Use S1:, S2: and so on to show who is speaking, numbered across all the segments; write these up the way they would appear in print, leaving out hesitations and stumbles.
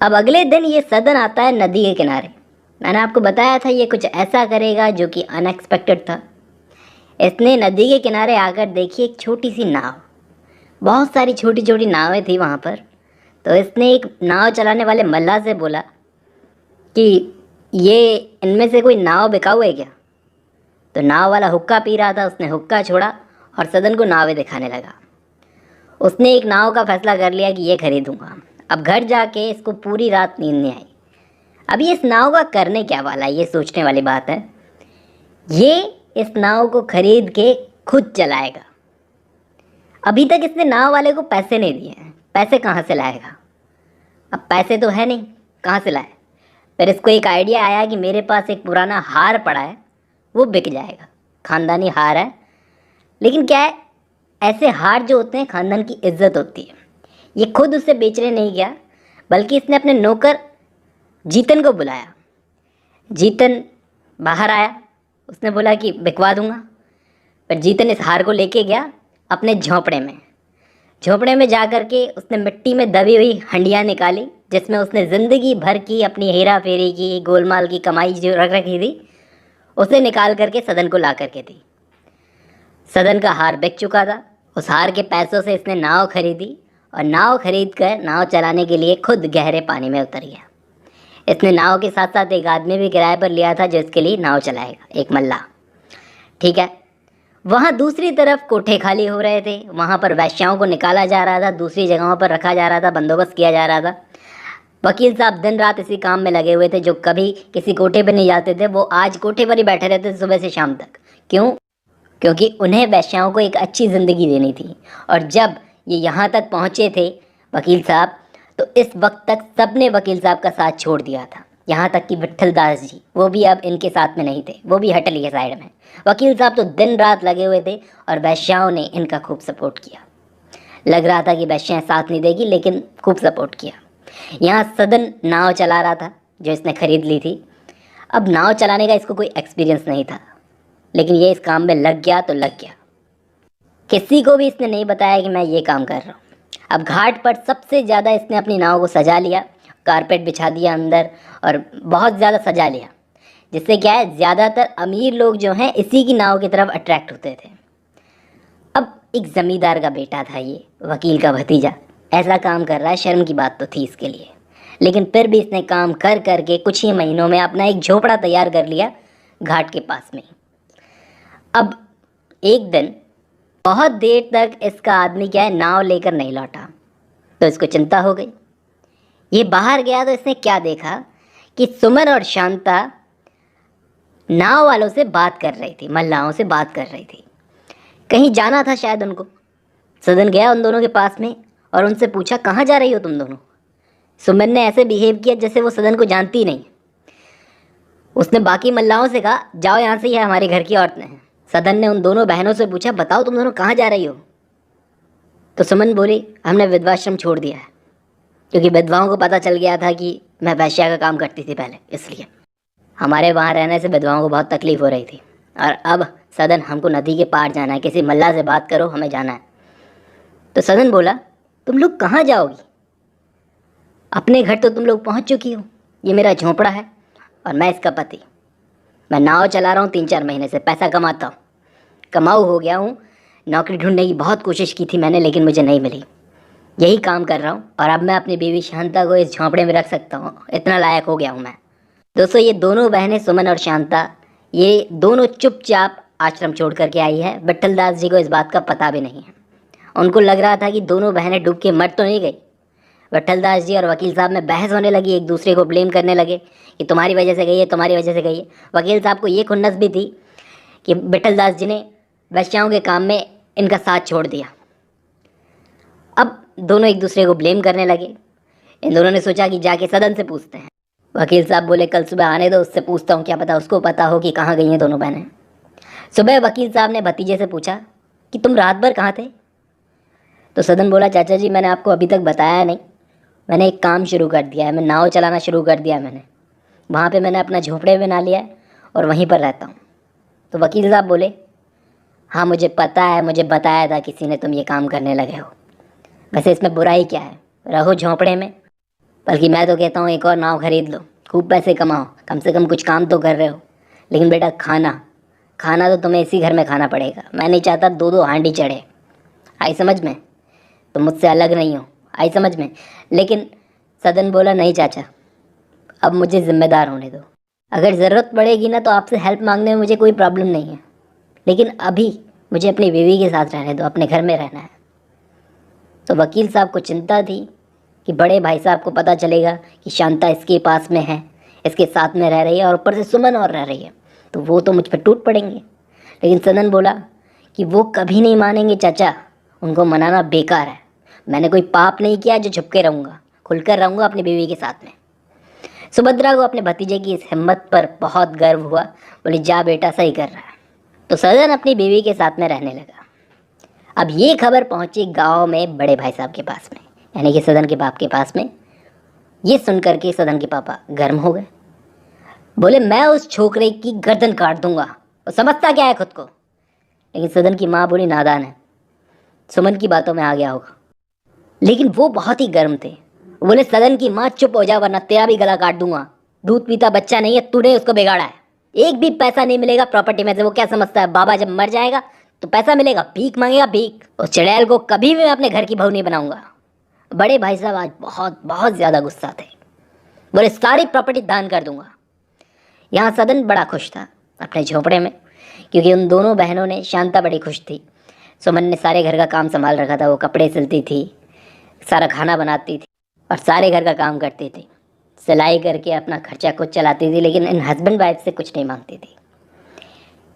S1: अब अगले दिन ये सदन आता है नदी के किनारे। मैंने आपको बताया था ये कुछ ऐसा करेगा जो कि अनएक्सपेक्टेड था। इसने नदी के किनारे आकर देखी एक छोटी सी नाव। बहुत सारी छोटी छोटी नावें थी वहाँ पर। तो इसने एक नाव चलाने वाले मल्लाह से बोला कि ये इनमें से कोई नाव बिकाऊ है क्या। तो नाव वाला हुक्का पी रहा था, उसने हुक्का छोड़ा और सदन को नावें दिखाने लगा। उसने एक नाव का फैसला कर लिया कि ये खरीदूंगा। अब घर जाके इसको पूरी रात नींद नहीं आई। अभी इस नाव का करने क्या वाला है, ये सोचने वाली बात है। ये इस नाव को खरीद के खुद चलाएगा। अभी तक इसने नाव वाले को पैसे नहीं दिए हैं, पैसे कहाँ से लाएगा। अब पैसे तो है नहीं, कहाँ से लाए। फिर इसको एक आइडिया आया कि मेरे पास एक पुराना हार पड़ा है, वो बिक जाएगा। खानदानी हार है, लेकिन क्या है, ऐसे हार जो होते हैं खानदान की इज्जत होती है। ये खुद उसे बेचने नहीं गया, बल्कि इसने अपने नौकर जीतन को बुलाया। जीतन बाहर आया, उसने बोला कि बिकवा दूंगा। पर जीतन इस हार को लेके गया अपने झोंपड़े में। झोंपड़े में जा कर के उसने मिट्टी में दबी हुई हंडियाँ निकाली, जिसमें उसने ज़िंदगी भर की अपनी हेरा फेरी की गोलमाल की कमाई जो रख रखी थी, उसे निकाल करके सदन को ला करके दी। सदन का हार बिक चुका था। उस हार के पैसों से इसने नाव खरीदी और नाव खरीद कर नाव चलाने के लिए खुद गहरे पानी में उतर गया। इसने नाव के साथ साथ एक आदमी भी किराए पर लिया था जो इसके लिए नाव चलाएगा, एक मल्लाह। ठीक है, वहाँ दूसरी तरफ कोठे खाली हो रहे थे। वहाँ पर वैश्याओं को निकाला जा रहा था, दूसरी जगहों पर रखा जा रहा था, बंदोबस्त किया जा रहा था। वकील साहब दिन रात इसी काम में लगे हुए थे। जो कभी किसी कोठे पर नहीं जाते थे, वो आज कोठे पर ही बैठे रहते थे सुबह से शाम तक। क्यों? क्योंकि उन्हें वैश्याओं को एक अच्छी ज़िंदगी देनी थी। और जब ये यहाँ तक पहुँचे थे वकील साहब, तो इस वक्त तक सबने वकील साहब का साथ छोड़ दिया था। यहाँ तक कि विट्ठल दास जी, वो भी अब इनके साथ में नहीं थे, वो भी हट लिए साइड में। वकील साहब तो दिन रात लगे हुए थे और वैश्याओं ने इनका खूब सपोर्ट किया। लग रहा था कि वैश्याएँ साथ नहीं देगी, लेकिन खूब सपोर्ट किया। यहाँ सदन नाव चला रहा था जो इसने खरीद ली थी। अब नाव चलाने का इसको कोई एक्सपीरियंस नहीं था, लेकिन ये इस काम में लग गया तो लग गया। किसी को भी इसने नहीं बताया कि मैं ये काम कर रहा हूँ। अब घाट पर सबसे ज़्यादा इसने अपनी नाव को सजा लिया, कारपेट बिछा दिया अंदर और बहुत ज़्यादा सजा लिया, जिससे क्या है, ज़्यादातर अमीर लोग जो हैं इसी की नाव की तरफ अट्रैक्ट होते थे। अब एक ज़मींदार का बेटा था ये, वकील का भतीजा, ऐसा काम कर रहा है, शर्म की बात तो थी इसके लिए। लेकिन फिर भी इसने काम कर करके कुछ ही महीनों में अपना एक झोपड़ा तैयार कर लिया घाट के पास में। अब एक दिन बहुत देर तक इसका आदमी क्या है, नाव लेकर नहीं लौटा। तो इसको चिंता हो गई। ये बाहर गया तो इसने क्या देखा कि सुमन और शांता नाव वालों से बात कर रही थी, मल्लाहों से बात कर रही थी। कहीं जाना था शायद उनको। सदन गया उन दोनों के पास में और उनसे पूछा, कहाँ जा रही हो तुम दोनों। सुमन ने ऐसे बिहेव किया जैसे वो सदन को जानती ही नहीं। उसने बाकी मल्लाहों से कहा, जाओ यहाँ से, ये हमारे घर की औरतें हैं। सदन ने उन दोनों बहनों से पूछा, बताओ तुम दोनों कहाँ जा रही हो। तो सुमन बोली, हमने विधवाश्रम छोड़ दिया है, क्योंकि विधवाओं को पता चल गया था कि मैं वैश्या का काम करती थी पहले, इसलिए हमारे वहाँ रहने से विधवाओं को बहुत तकलीफ़ हो रही थी। और अब सदन, हमको नदी के पार जाना है, किसी मल्लाह से बात करो, हमें जाना है। तो सदन बोला, तुम लोग कहाँ जाओगी, अपने घर तो तुम लोग पहुँच चुकी हो। ये मेरा झोंपड़ा है और मैं इसका पति। मैं नाव चला रहा हूँ 3-4 महीने से, पैसा कमाता हूँ, कमाऊ हो गया हूँ। नौकरी ढूंढने की बहुत कोशिश की थी मैंने, लेकिन मुझे नहीं मिली। यही काम कर रहा हूँ और अब मैं अपनी बीवी शांता को इस झोंपड़े में रख सकता हूँ, इतना लायक हो गया हूँ मैं। दोस्तों, ये दोनों बहनें सुमन और शांता, ये दोनों चुपचाप आश्रम छोड़ करके आई है। विट्ठल दास जी को इस बात का पता भी नहीं है। उनको लग रहा था कि दोनों बहनें डूब के मर तो नहीं गई। विट्ठल दास जी और वकील साहब में बहस होने लगी, एक दूसरे को ब्लेम करने लगे कि तुम्हारी वजह से गई है, तुम्हारी वजह से गई है। वकील साहब को ये खुन्नस भी थी कि विट्ठल दास जी ने वैश्याओं के काम में इनका साथ छोड़ दिया। अब दोनों एक दूसरे को ब्लेम करने लगे। इन दोनों ने सोचा कि जाके सदन से पूछते हैं। वकील साहब बोले, कल सुबह आने दो, उससे पूछता हूँ, क्या पता उसको पता हो कि कहाँ गई हैं दोनों बहनें। सुबह वकील साहब ने भतीजे से पूछा कि तुम रात भर कहाँ थे। तो सदन बोला, चाचा जी, मैंने आपको अभी तक बताया नहीं, मैंने एक काम शुरू कर दिया है, मैं नाव चलाना शुरू कर दिया है मैंने। वहाँ पे मैंने अपना झोंपड़े बना लिया है और वहीं पर रहता हूँ। तो वकील साहब बोले, हाँ मुझे पता है, मुझे बताया था किसी ने तुम ये काम करने लगे हो। वैसे इसमें बुराई क्या है, रहो झोंपड़े में। बल्कि मैं तो कहता हूँ एक और नाव खरीद लो, खूब पैसे कमाओ, कम से कम कुछ काम तो कर रहे हो। लेकिन बेटा खाना खाना तो तुम्हें इसी घर में खाना पड़ेगा। मैं नहीं चाहता दो दो हांडी चढ़े। आई समझ में? तुम मुझसे अलग नहीं हो, आई समझ में? लेकिन सदन बोला, नहीं चाचा, अब मुझे ज़िम्मेदार होने दो। अगर ज़रूरत पड़ेगी ना तो आपसे हेल्प मांगने में मुझे कोई प्रॉब्लम नहीं है, लेकिन अभी मुझे अपनी बीवी के साथ रहने दो, अपने घर में रहना है। तो वकील साहब को चिंता थी कि बड़े भाई साहब को पता चलेगा कि शांता इसके पास में है, इसके साथ में रह रही है और ऊपर से सुमन और रह रही है, तो वो तो मुझ पर टूट पड़ेंगे। लेकिन सदन बोला कि वो कभी नहीं मानेंगे चाचा, उनको मनाना बेकार है। मैंने कोई पाप नहीं किया जो छुप के रहूँगा, खुलकर रहूँगा अपनी बीवी के साथ में। सुभद्रा को अपने भतीजे की इस हिम्मत पर बहुत गर्व हुआ। बोली, जा बेटा, सही कर रहा है। तो सदन अपनी बीवी के साथ में रहने लगा। अब ये खबर पहुंची गांव में बड़े भाई साहब के पास में, यानी कि सदन के बाप के पास में। ये सुनकर के सदन के पापा गर्म हो गए। बोले, मैं उस छोकरे की गर्दन काट दूंगा, वो समझता क्या है खुद को। लेकिन सदन की माँ बोली, नादान है, सुमन की बातों में आ गया होगा। लेकिन वो बहुत ही गर्म थे। बोले, सदन की माँ चुप हो जा वरना तेरा भी गला काट दूंगा। दूध पीता बच्चा नहीं है, तूने उसको बिगाड़ा है। एक भी पैसा नहीं मिलेगा प्रॉपर्टी में से। वो क्या समझता है, बाबा जब मर जाएगा तो पैसा मिलेगा, भीख मांगेगा भीख। उस चुड़ैल को कभी भी मैं अपने घर की बहू नहीं बनाऊंगा। बड़े भाई साहब आज बहुत बहुत ज़्यादा गुस्सा थे। बोले, सारी प्रॉपर्टी दान कर दूंगा। यहाँ सदन बड़ा खुश था अपने झोपड़े में, क्योंकि उन दोनों बहनों ने, शांता बड़ी खुश थी, सुमन ने सारे घर का काम संभाल रखा था। वो कपड़े सिलती थी, सारा खाना बनाती थी और सारे घर का काम करती थी, सिलाई करके अपना खर्चा खुद चलाती थी। लेकिन इन हस्बैंड वाइफ से कुछ नहीं मांगती थी,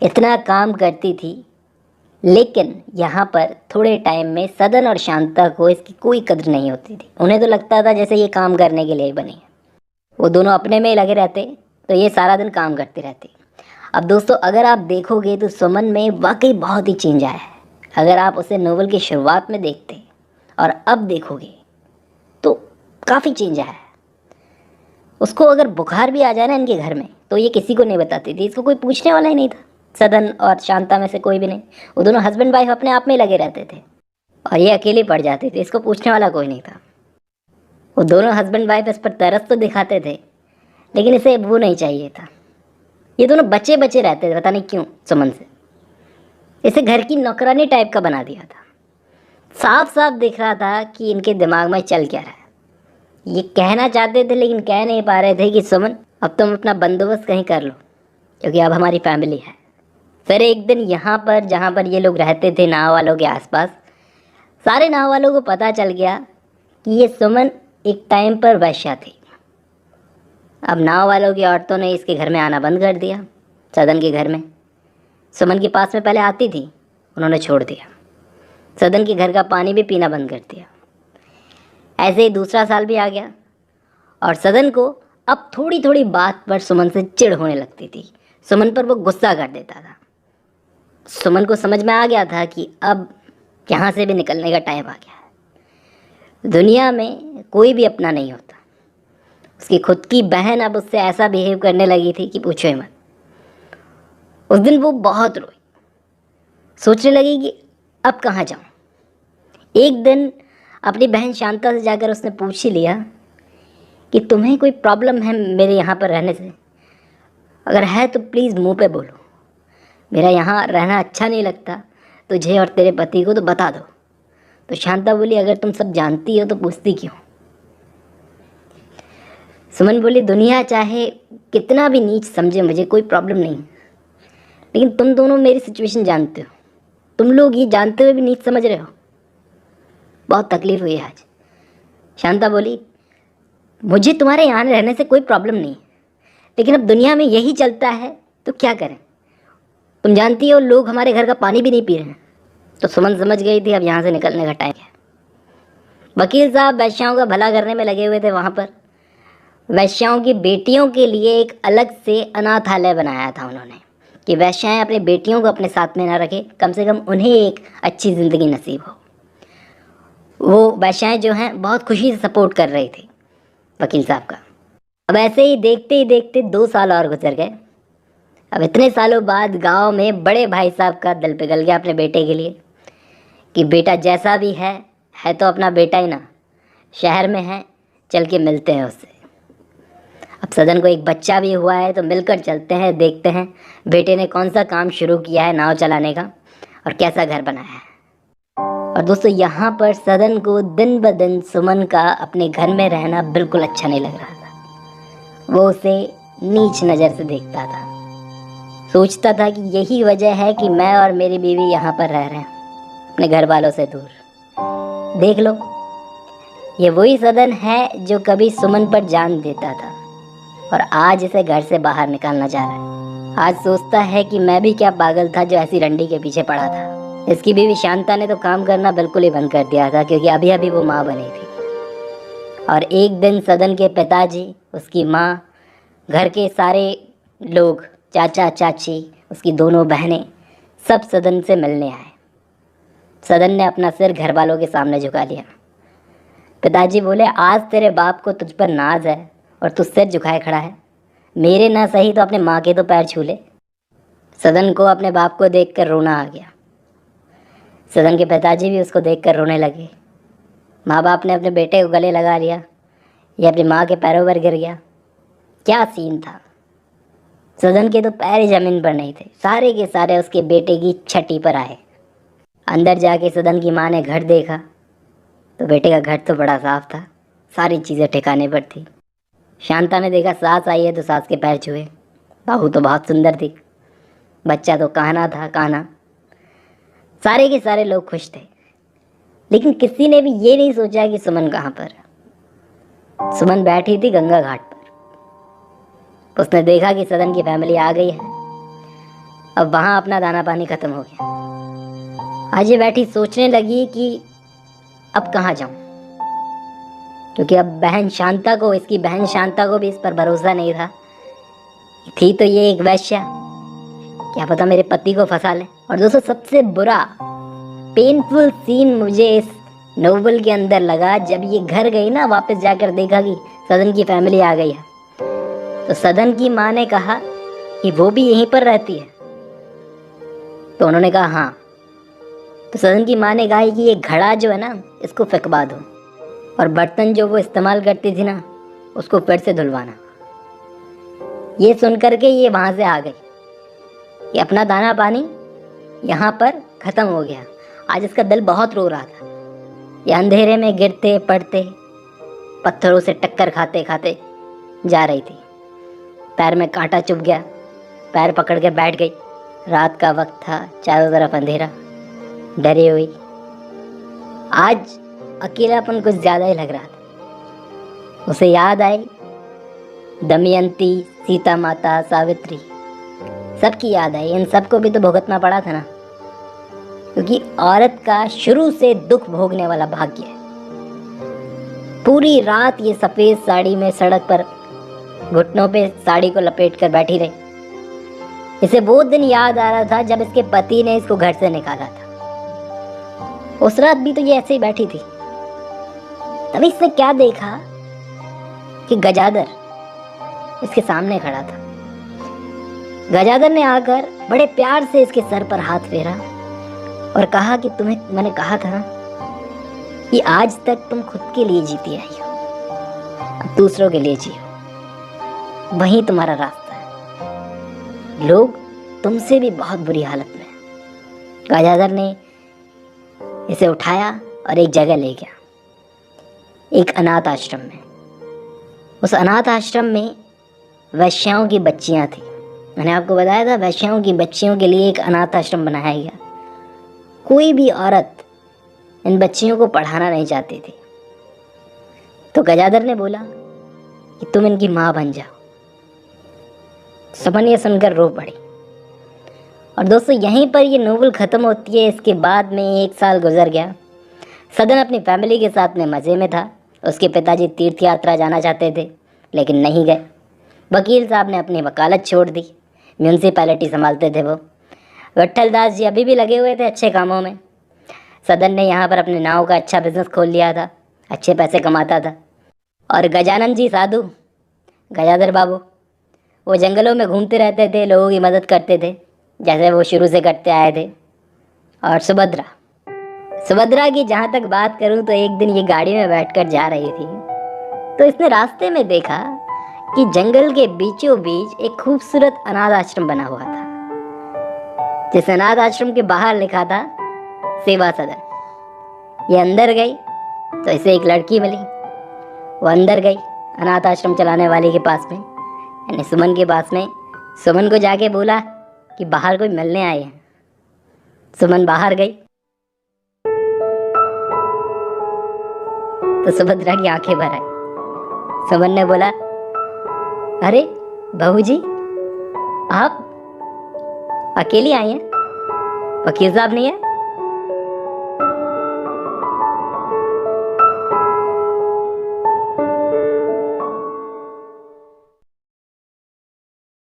S1: इतना काम करती थी। लेकिन यहाँ पर थोड़े टाइम में सदन और शांता को इसकी कोई कदर नहीं होती थी। उन्हें तो लगता था जैसे ये काम करने के लिए ही बनी है। वो दोनों अपने में लगे रहते तो ये सारा दिन काम करती रहती। अब दोस्तों, अगर आप देखोगे तो सुमन में वाकई बहुत ही चेंज आया है। अगर आप उसे नोवेल की शुरुआत में देखते और अब देखोगे तो काफ़ी चेंज आया है। उसको अगर बुखार भी आ जाए ना इनके घर में तो ये किसी को नहीं बताती थी, इसको कोई पूछने वाला ही नहीं था। सदन और शांता में से कोई भी नहीं। वो दोनों हस्बैंड वाइफ अपने आप में लगे रहते थे और ये अकेले पड़ जाते थे, इसको पूछने वाला कोई नहीं था। वो दोनों हस्बैंड वाइफ इस पर तरस तो दिखाते थे, लेकिन इसे वो नहीं चाहिए था। ये दोनों बचे बचे रहते थे, पता नहीं क्यों सुमन से। इसे घर की नौकरानी टाइप का बना दिया था। साफ साफ दिख रहा था कि इनके दिमाग में चल क्या रहा है। ये कहना चाहते थे लेकिन कह नहीं पा रहे थे कि सुमन, अब तुम अपना बंदोबस्त कहीं कर लो, क्योंकि अब हमारी फैमिली है। फिर एक दिन यहाँ पर, जहाँ पर ये लोग रहते थे नाव वालों के आसपास, सारे नाव वालों को पता चल गया कि ये सुमन एक टाइम पर वैश्या थी। अब नाव वालों की औरतों ने इसके घर में आना बंद कर दिया। सदन के घर में सुमन के पास में पहले आती थी, उन्होंने छोड़ दिया। सदन के घर का पानी भी पीना बंद कर दिया। ऐसे ही दूसरा साल भी आ गया और सदन को अब थोड़ी थोड़ी बात पर सुमन से चिढ़ होने लगती थी। सुमन पर वो गुस्सा कर देता था। सुमन को समझ में आ गया था कि अब यहाँ से भी निकलने का टाइम आ गया है। दुनिया में कोई भी अपना नहीं होता। उसकी खुद की बहन अब उससे ऐसा बिहेव करने लगी थी कि पूछो ही मत। उस दिन वो बहुत रोई, सोचने लगी कि अब कहाँ जाऊँ। एक दिन अपनी बहन शांता से जाकर उसने पूछ ही लिया कि तुम्हें कोई प्रॉब्लम है मेरे यहाँ पर रहने से? अगर है तो प्लीज़ मुंह पे बोलो, मेरा यहाँ रहना अच्छा नहीं लगता तुझे और तेरे पति को, तो बता दो। तो शांता बोली, अगर तुम सब जानती हो तो पूछती क्यों? सुमन बोली, दुनिया चाहे कितना भी नीच समझे मुझे, कोई प्रॉब्लम नहीं, लेकिन तुम दोनों मेरी सिचुएशन जानते हो। तुम लोग ये जानते हुए भी नीच समझ रहे हो, बहुत तकलीफ़ हुई आज। शांता बोली, मुझे तुम्हारे यहाँ रहने से कोई प्रॉब्लम नहीं, लेकिन अब दुनिया में यही चलता है तो क्या करें? तुम जानती हो लोग हमारे घर का पानी भी नहीं पी रहे हैं। तो सुमन समझ गई थी अब यहाँ से निकलने का टाइम है। वकील साहब वैश्याओं का भला करने में लगे हुए थे। वहाँ पर वैश्याओं की बेटियों के लिए एक अलग से अनाथालय बनाया था उन्होंने, कि वैश्याएँ अपनी बेटियों को अपने साथ में ना रखें, कम से कम उन्हें एक अच्छी ज़िंदगी नसीब हो। वो वैश्याएँ जो हैं बहुत खुशी से सपोर्ट कर रही थी वकील साहब का। अब ऐसे ही देखते 2 साल और गुजर गए। अब इतने सालों बाद गांव में बड़े भाई साहब का दिल पिघल गया अपने बेटे के लिए कि बेटा जैसा भी है तो अपना बेटा ही ना। शहर में है, चल के मिलते हैं उससे। अब सदन को एक बच्चा भी हुआ है, तो मिलकर चलते हैं, देखते हैं बेटे ने कौन सा काम शुरू किया है नाव चलाने का और कैसा घर बनाया है। और दोस्तों, यहाँ पर सदन को दिन ब दिन सुमन का अपने घर में रहना बिल्कुल अच्छा नहीं लग रहा था। वो उसे नीच नज़र से देखता था। सोचता था कि यही वजह है कि मैं और मेरी बीवी यहाँ पर रह रहे हैं, अपने घर वालों से दूर। देख लो, ये वही सदन है जो कभी सुमन पर जान देता था और आज इसे घर से बाहर निकालना चाह रहा है। आज सोचता है कि मैं भी क्या पागल था जो ऐसी रंडी के पीछे पड़ा था। इसकी बीवी शांता ने तो काम करना बिल्कुल ही बंद कर दिया था, क्योंकि अभी अभी वो माँ बनी थी। और एक दिन सदन के पिताजी, उसकी माँ, घर के सारे लोग, चाचा चाची, उसकी दोनों बहनें, सब सदन से मिलने आए। सदन ने अपना सिर घर वालों के सामने झुका लिया। पिताजी बोले, आज तेरे बाप को तुझ पर नाज है और तू सिर झुकाए खड़ा है। मेरे ना सही तो अपने माँ के तो पैर छू ले। सदन को अपने बाप को देखकर रोना आ गया। सदन के पिताजी भी उसको देखकर रोने लगे। माँ बाप ने अपने बेटे को गले लगा लिया, ये अपनी माँ के पैरों पर गिर गया। क्या सीन था। सदन के तो पैर ही ज़मीन पर नहीं थे, सारे के सारे उसके बेटे की छठी पर आए। अंदर जाके सदन की माँ ने घर देखा तो बेटे का घर तो बड़ा साफ था, सारी चीज़ें ठिकाने पर थी। शांता ने देखा सास आई है तो सास के पैर छुए। बहू तो बहुत सुंदर थी, बच्चा तो कान्हा था, कान्हा। सारे के सारे लोग खुश थे, लेकिन किसी ने भी ये नहीं सोचा कि सुमन कहाँ पर। सुमन बैठी थी गंगा घाट पर। उसने देखा कि सदन की फैमिली आ गई है। अब वहाँ अपना दाना पानी ख़त्म हो गया। आज ये बैठी सोचने लगी कि अब कहाँ जाऊँ, क्योंकि अब बहन शांता को, इसकी बहन शांता को भी इस पर भरोसा नहीं था। थी तो ये एक वैश्या, क्या पता मेरे पति को फंसा ले। और दोस्तों, सबसे बुरा पेनफुल सीन मुझे इस नोवेल के अंदर लगा जब ये घर गई ना, वापस जाकर देखा कि सदन की फैमिली आ गई है। तो सदन की माँ ने कहा कि वो भी यहीं पर रहती है। तो उन्होंने कहा हाँ। तो सदन की माँ ने कहा कि ये घड़ा जो है ना, इसको फेंकवा दो और बर्तन जो वो इस्तेमाल करती थी ना, उसको फिर से धुलवाना। ये सुन करके ये वहाँ से आ गई कि अपना दाना पानी यहाँ पर ख़त्म हो गया। आज इसका दिल बहुत रो रहा था। ये अंधेरे में गिरते पड़ते, पत्थरों से टक्कर खाते खाते जा रही थी। पैर में कांटा चुभ गया, पैर पकड़ के बैठ गई। रात का वक्त था, चारों तरफ अंधेरा, डरी हुई। आज अकेलापन कुछ ज़्यादा ही लग रहा था। उसे याद आई दमयंती, सीता माता, सावित्री, सबकी याद आई। इन सबको भी तो भुगतना पड़ा था ना, क्योंकि औरत का शुरू से दुख भोगने वाला भाग्य है। पूरी रात ये सफ़ेद साड़ी में सड़क पर घुटनों पे साड़ी को लपेट कर बैठी रही। इसे वो दिन याद आ रहा था जब इसके पति ने इसको घर से निकाला था। उस रात भी तो ये ऐसे ही बैठी थी। तभी इसने क्या देखा कि गजादर इसके सामने खड़ा था। गजादर ने आकर बड़े प्यार से इसके सर पर हाथ फेरा और कहा कि तुम्हें मैंने कहा था ना कि आज तक तुम खुद के लिए जीती आई हो, अब दूसरों के लिए जियो, वहीं तुम्हारा रास्ता है। लोग तुमसे भी बहुत बुरी हालत में हैं। गजादर ने इसे उठाया और एक जगह ले गया, एक अनाथ आश्रम में। उस अनाथ आश्रम में वैश्याओं की बच्चियां थी। मैंने आपको बताया था वैश्याओं की बच्चियों के लिए एक अनाथ आश्रम बनाया गया। कोई भी औरत इन बच्चियों को पढ़ाना नहीं चाहती थी। तो गजादर ने बोला कि तुम इनकी माँ बन जाओ। सुमन ये सुनकर रो पड़ी। और दोस्तों, यहीं पर ये नोवेल ख़त्म होती है। इसके बाद में 1 साल गुजर गया। सदन अपनी फैमिली के साथ में मज़े में था। उसके पिताजी तीर्थ यात्रा जाना चाहते थे, लेकिन नहीं गए। वकील साहब ने अपनी वकालत छोड़ दी, म्यूनसिपैलिटी संभालते थे वो। विट्ठल दास जी अभी भी लगे हुए थे अच्छे कामों में। सदन ने यहाँ पर अपने नाव का अच्छा बिजनेस खोल लिया था, अच्छे पैसे कमाता था। और गजानन जी साधु, गजाधर बाबू, वो जंगलों में घूमते रहते थे, लोगों की मदद करते थे, जैसे वो शुरू से करते आए थे। और सुभद्रा की जहाँ तक बात करूँ तो एक दिन ये गाड़ी में बैठकर जा रही थी तो इसने रास्ते में देखा कि जंगल के बीचों बीच एक खूबसूरत अनाथ आश्रम बना हुआ था, जिस अनाथ आश्रम के बाहर लिखा था सेवा सदन। ये अंदर गई तो इसे एक लड़की मिली। वो अंदर गई अनाथ आश्रम चलाने वाले के पास में, यानी सुमन के पास में। सुमन को जाके बोला कि बाहर कोई मिलने आए हैं। सुमन बाहर गई तो सुभद्रा की आंखें भर आई। सुमन ने बोला, अरे बहू जी, आप अकेली आई हैं? वकील साहब नहीं है?